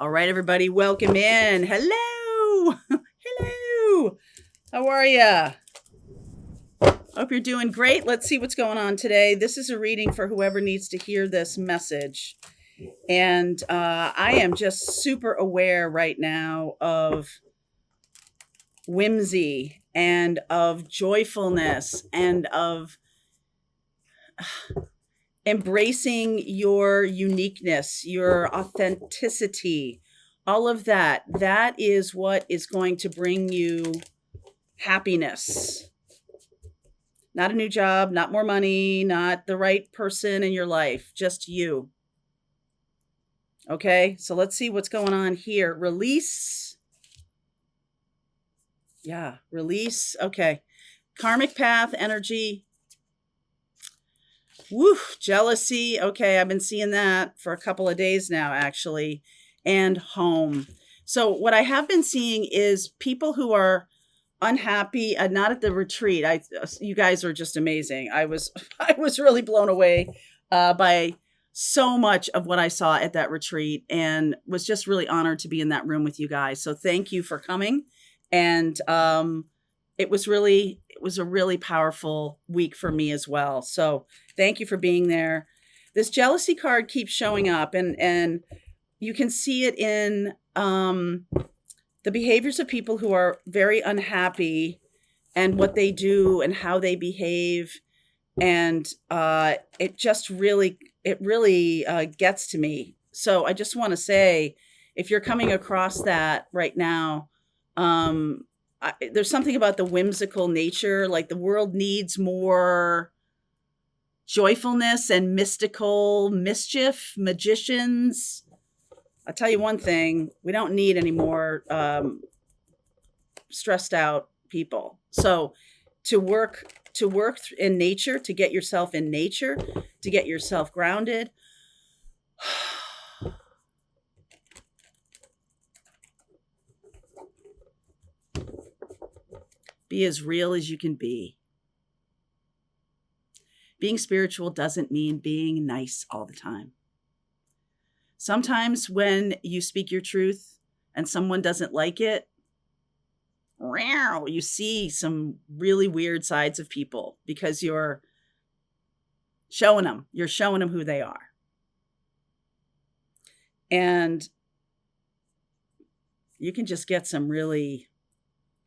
All right, everybody, welcome in. Hello. Hello. How are ya? Hope you're doing great. Let's see what's going on today. This is a reading for whoever needs to hear this message. And I am just super aware right now of whimsy and of joyfulness and of embracing your uniqueness, your authenticity, all of that. That is what is going to bring you happiness. Not a new job, not more money, not the right person in your life, just you. Okay, so let's see what's going on here. Release. Yeah, release. Okay. Karmic path energy. Woo, jealousy. Okay, I've been seeing that for a couple of days now, actually. And home. So, what I have been seeing is people who are unhappy, not at the retreat. You guys are just amazing. I was I was really blown away by so much of what I saw at that retreat, and was just really honored to be in that room with you guys. So thank you for coming, and it was a really powerful week for me as well. So thank you for being there. This jealousy card keeps showing up, and you can see it in the behaviors of people who are very unhappy and what they do and how they behave. And it really gets to me. So I just want to say, if you're coming across that right now, there's something about the whimsical nature, like the world needs more joyfulness and mystical mischief, magicians. I'll tell you one thing, we don't need any more stressed out people. So to work in nature, to get yourself in nature, to get yourself grounded. Be as real as you can be. Being spiritual doesn't mean being nice all the time. Sometimes when you speak your truth and someone doesn't like it, you see some really weird sides of people because you're showing them who they are. And you can just get some really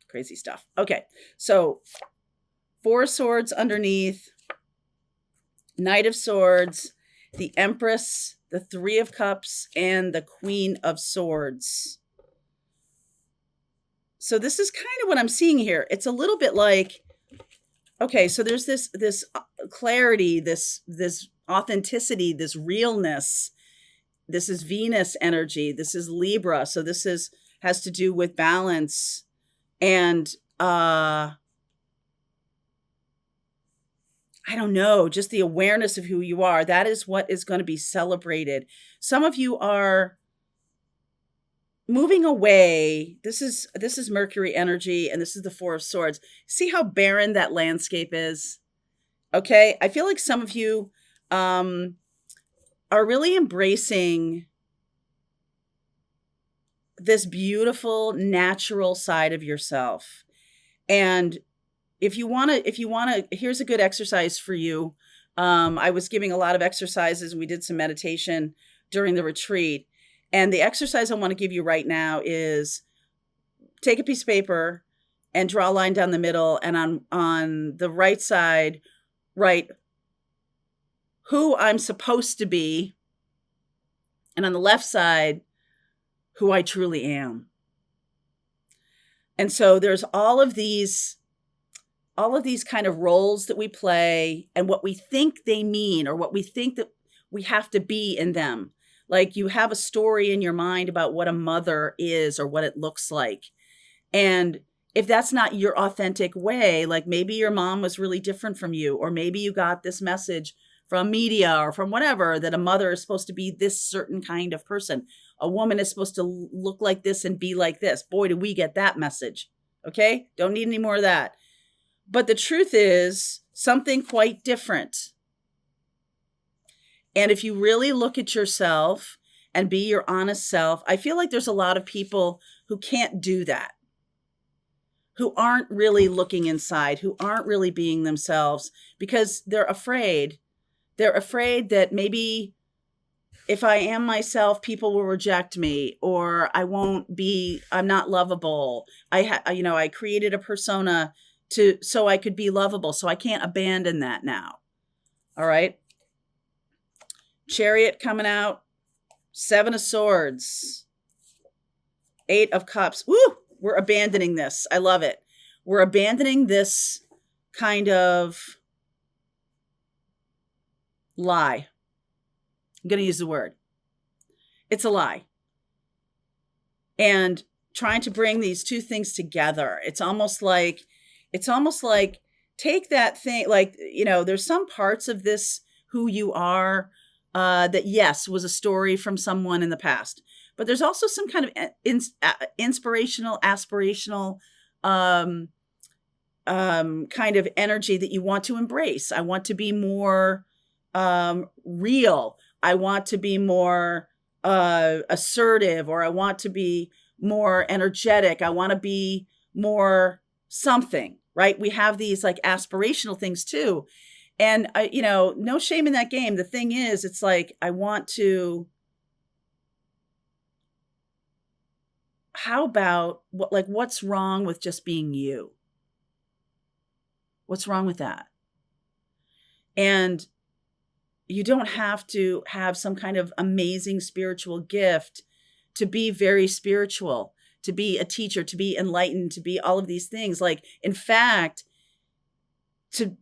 crazy stuff. Okay, so 4 of Swords underneath, Knight of Swords, the Empress, the 3 of Cups, and the Queen of Swords. So this is kind of what I'm seeing here. It's a little bit like, okay, so there's this clarity, this authenticity, this realness. This is Venus energy. This is Libra. So this has to do with balance and I don't know, just the awareness of who you are. That is what is going to be celebrated. Some of you are moving away. This is Mercury energy, and this is the 4 of Swords. See how barren that landscape is? Okay, I feel like some of you are really embracing this beautiful natural side of yourself. And if you want to, here's a good exercise for you. I was giving a lot of exercises. We did some meditation during the retreat. And the exercise I want to give you right now is take a piece of paper and draw a line down the middle. And on the right side, write who I'm supposed to be. And on the left side, who I truly am. And so there's all of these kind of roles that we play and what we think they mean, or what we think that we have to be in them. Like you have a story in your mind about what a mother is or what it looks like. And if that's not your authentic way, like maybe your mom was really different from you, or maybe you got this message from media or from whatever, that a mother is supposed to be this certain kind of person. A woman is supposed to look like this and be like this. Boy, do we get that message. Okay? Don't need any more of that. But the truth is something quite different. And if you really look at yourself and be your honest self. I feel like there's a lot of people who can't do that, who aren't really looking inside, who aren't really being themselves because they're afraid. They're afraid that maybe if I am myself, people will reject me, or I'm not lovable. I created a persona so I could be lovable. So I can't abandon that now. All right. Chariot coming out, 7 of Swords, 8 of Cups. Woo! We're abandoning this. I love it. We're abandoning this kind of lie. I'm going to use the word. It's a lie. And trying to bring these two things together. It's almost like take that thing, like, there's some parts of this, who you are, that yes, was a story from someone in the past. But there's also some kind of inspirational, aspirational, kind of energy that you want to embrace. I want to be more real. I want to be more assertive, or I want to be more energetic. I want to be more something, right? We have these like aspirational things too. And no shame in that game. The thing is, it's like, how about what's wrong with just being you? What's wrong with that? And you don't have to have some kind of amazing spiritual gift to be very spiritual, to be a teacher, to be enlightened, to be all of these things. Like, in fact, to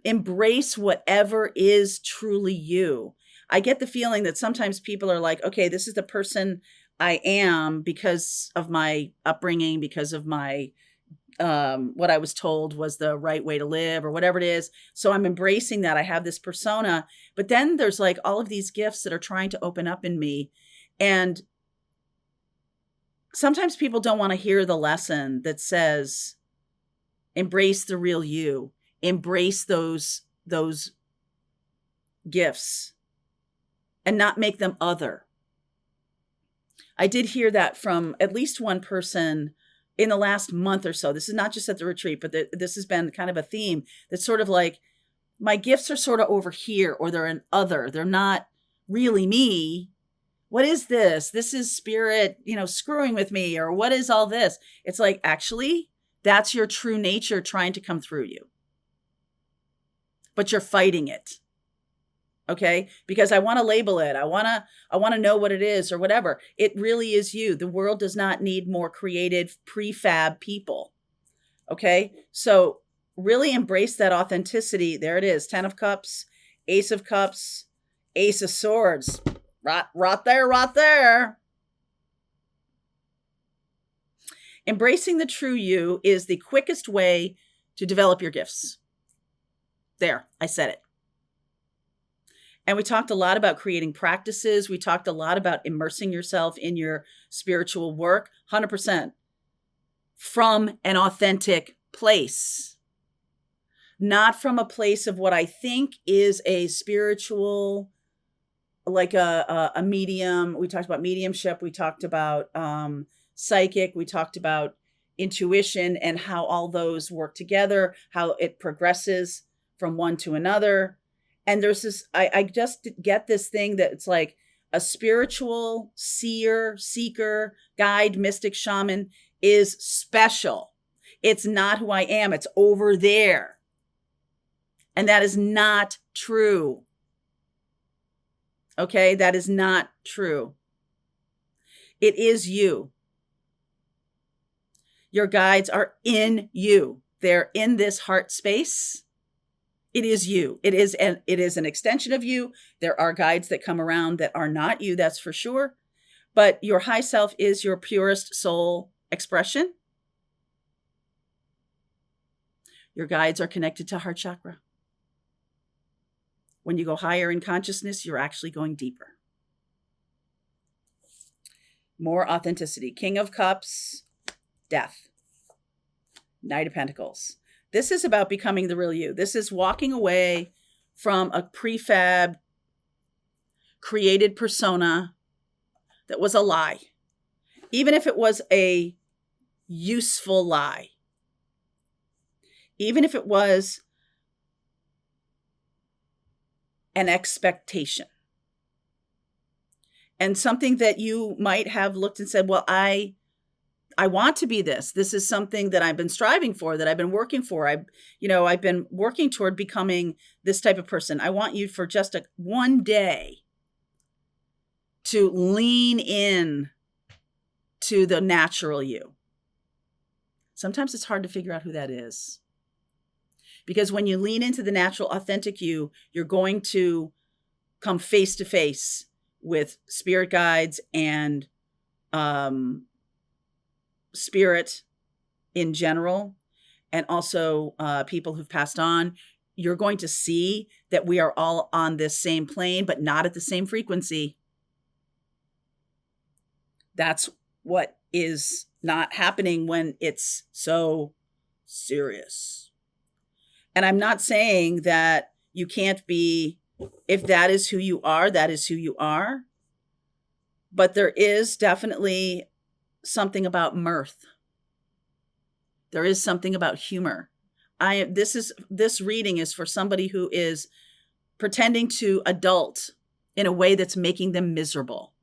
embrace whatever is truly you. I get the feeling that sometimes people are like, okay, this is the person I am because of my upbringing, because of my what I was told was the right way to live, or whatever it is. So I'm embracing that. I have this persona, but then there's like all of these gifts that are trying to open up in me. And sometimes people don't want to hear the lesson that says, embrace the real you, embrace those gifts and not make them other. I did hear that from at least one person in the last month or so. This is not just at the retreat, but this has been kind of a theme that's sort of like, my gifts are sort of over here, or they're an other. They're not really me. What is this? This is spirit, screwing with me, or what is all this? It's like, actually, that's your true nature trying to come through you. But you're fighting it. Okay? Because I want to label it. I want to know what it is, or whatever. It really is you. The world does not need more creative prefab people. Okay? So really embrace that authenticity. There it is. 10 of Cups, Ace of Cups, Ace of Swords. Right there. Embracing the true you is the quickest way to develop your gifts. There, I said it. And we talked a lot about creating practices. We talked a lot about immersing yourself in your spiritual work, 100%, from an authentic place. Not from a place of what I think is a spiritual, like a medium. We talked about mediumship. We talked about psychic. We talked about intuition and how all those work together, how it progresses from one to another. And there's this, I just get this thing that it's like a spiritual seer, seeker, guide, mystic, shaman is special. It's not who I am. It's over there. And that is not true. Okay, that is not true. It is you. Your guides are in you. They're in this heart space. It is you. It is an extension of you. There are guides that come around that are not you, that's for sure. But your high self is your purest soul expression. Your guides are connected to heart chakra. When you go higher in consciousness, you're actually going deeper. More authenticity. King of Cups, Death. Knight of Pentacles. This is about becoming the real you. This is walking away from a prefab created persona that was a lie, even if it was a useful lie, even if it was an expectation and something that you might have looked and said, well, I want to be this. This is something that I've been striving for, that I've been working for. I've been working toward becoming this type of person. I want you for just one day to lean in to the natural you. Sometimes it's hard to figure out who that is. Because when you lean into the natural, authentic you, you're going to come face to face with spirit guides and spirit in general, and also people who've passed on. You're going to see that we are all on this same plane, but not at the same frequency. That's what is not happening when it's so serious. And I'm not saying that you can't be, if that is who you are, that is who you are. But there is definitely something about mirth. There is something about humor. This reading is for somebody who is pretending to adult in a way that's making them miserable.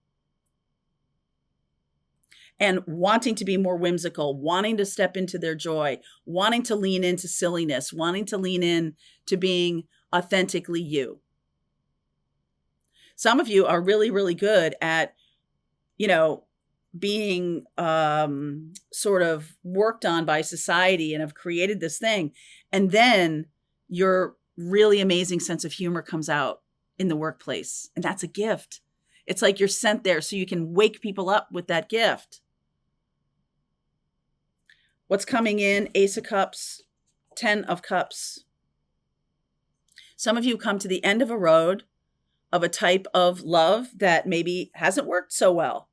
And wanting to be more whimsical, wanting to step into their joy, wanting to lean into silliness, wanting to lean in to being authentically you. Some of you are really, really good at, being sort of worked on by society and have created this thing. And then your really amazing sense of humor comes out in the workplace. And that's a gift. It's like you're sent there so you can wake people up with that gift. What's coming in? Ace of Cups, 10 of Cups. Some of you come to the end of a road of a type of love that maybe hasn't worked so well.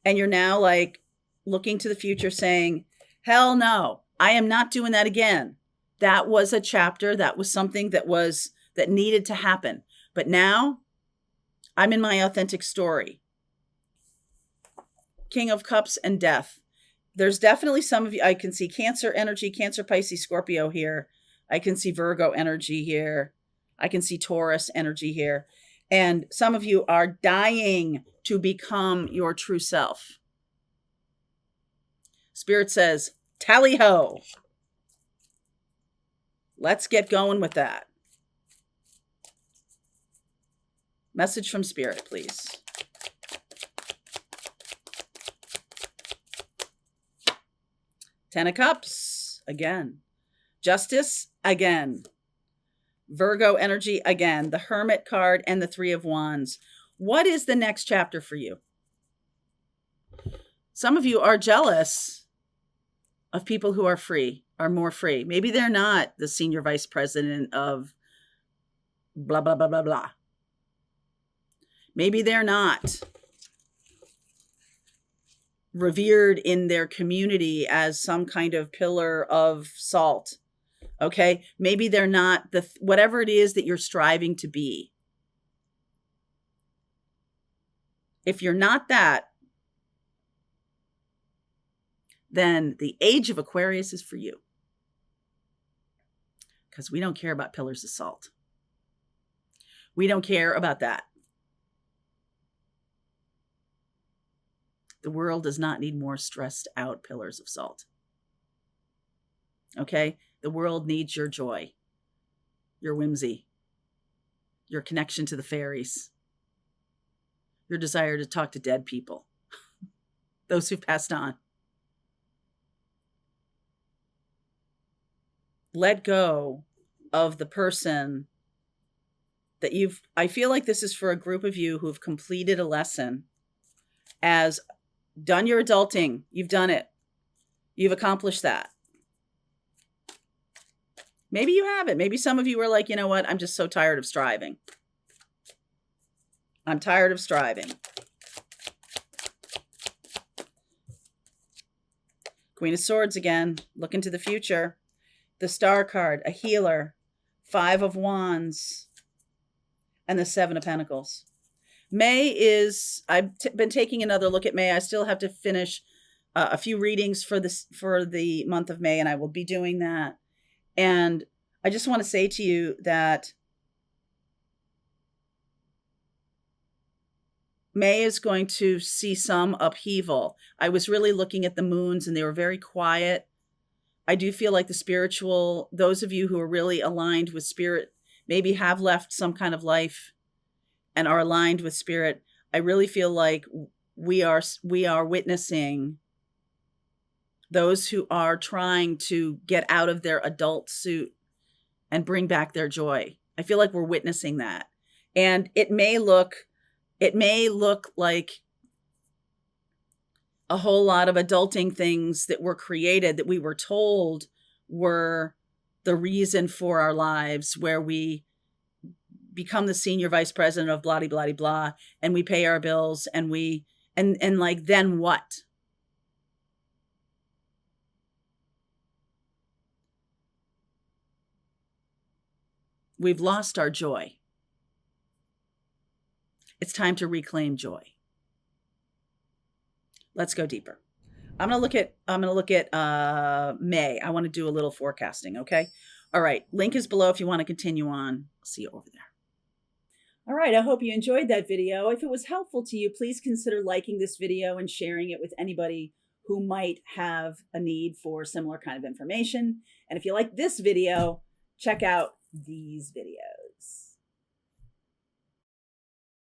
And you're now like looking to the future saying, hell no, I am not doing that again. That was a chapter. That was something that needed to happen. But now I'm in my authentic story. King of Cups and Death. There's definitely some of you, I can see Cancer energy, Cancer, Pisces, Scorpio here. I can see Virgo energy here. I can see Taurus energy here. And some of you are dying to become your true self. Spirit says, tally ho. Let's get going with that. Message from Spirit, please. Ten of Cups, again. Justice, again. Virgo energy, again. The Hermit card and the Three of Wands. What is the next chapter for you? Some of you are jealous of people who are free, are more free. Maybe they're not the senior vice president of blah, blah, blah, blah, blah. Maybe they're not revered in their community as some kind of pillar of salt. Okay. Maybe they're not whatever it is that you're striving to be. If you're not that, then the age of Aquarius is for you. Because we don't care about pillars of salt. We don't care about that. The world does not need more stressed out pillars of salt. Okay? The world needs your joy, your whimsy, your connection to the fairies, your desire to talk to dead people, those who've passed on. Let go of the person that I feel like this is for a group of you who've completed a lesson, as done your adulting. You've done it. You've accomplished that. Maybe you haven't. Maybe some of you are like, you know what? I'm just so tired of striving. I'm tired of striving. Queen of Swords again. Look into the future. The Star card, a healer, 5 of Wands, and the 7 of Pentacles. May is, been taking another look at May. I still have to finish a few readings for this for the month of May, and I will be doing that. And I just want to say to you that May is going to see some upheaval. I was really looking at the moons and they were very quiet. I do feel like the spiritual, those of you who are really aligned with spirit, maybe have left some kind of life and are aligned with spirit. I really feel like we are witnessing those who are trying to get out of their adult suit and bring back their joy. I feel like we're witnessing that. And it may look like a whole lot of adulting things that were created that we were told were the reason for our lives, where we become the senior vice president of blah blah blah, and we pay our bills, and we and like, then what? We've lost our joy. It's time to reclaim joy. Let's go deeper. I'm gonna look at May. I want to do a little forecasting, okay? All right. Link is below if you want to continue on. I'll see you over there. All right, I hope you enjoyed that video. If it was helpful to you, please consider liking this video and sharing it with anybody who might have a need for similar kind of information. And if you like this video, check out these videos.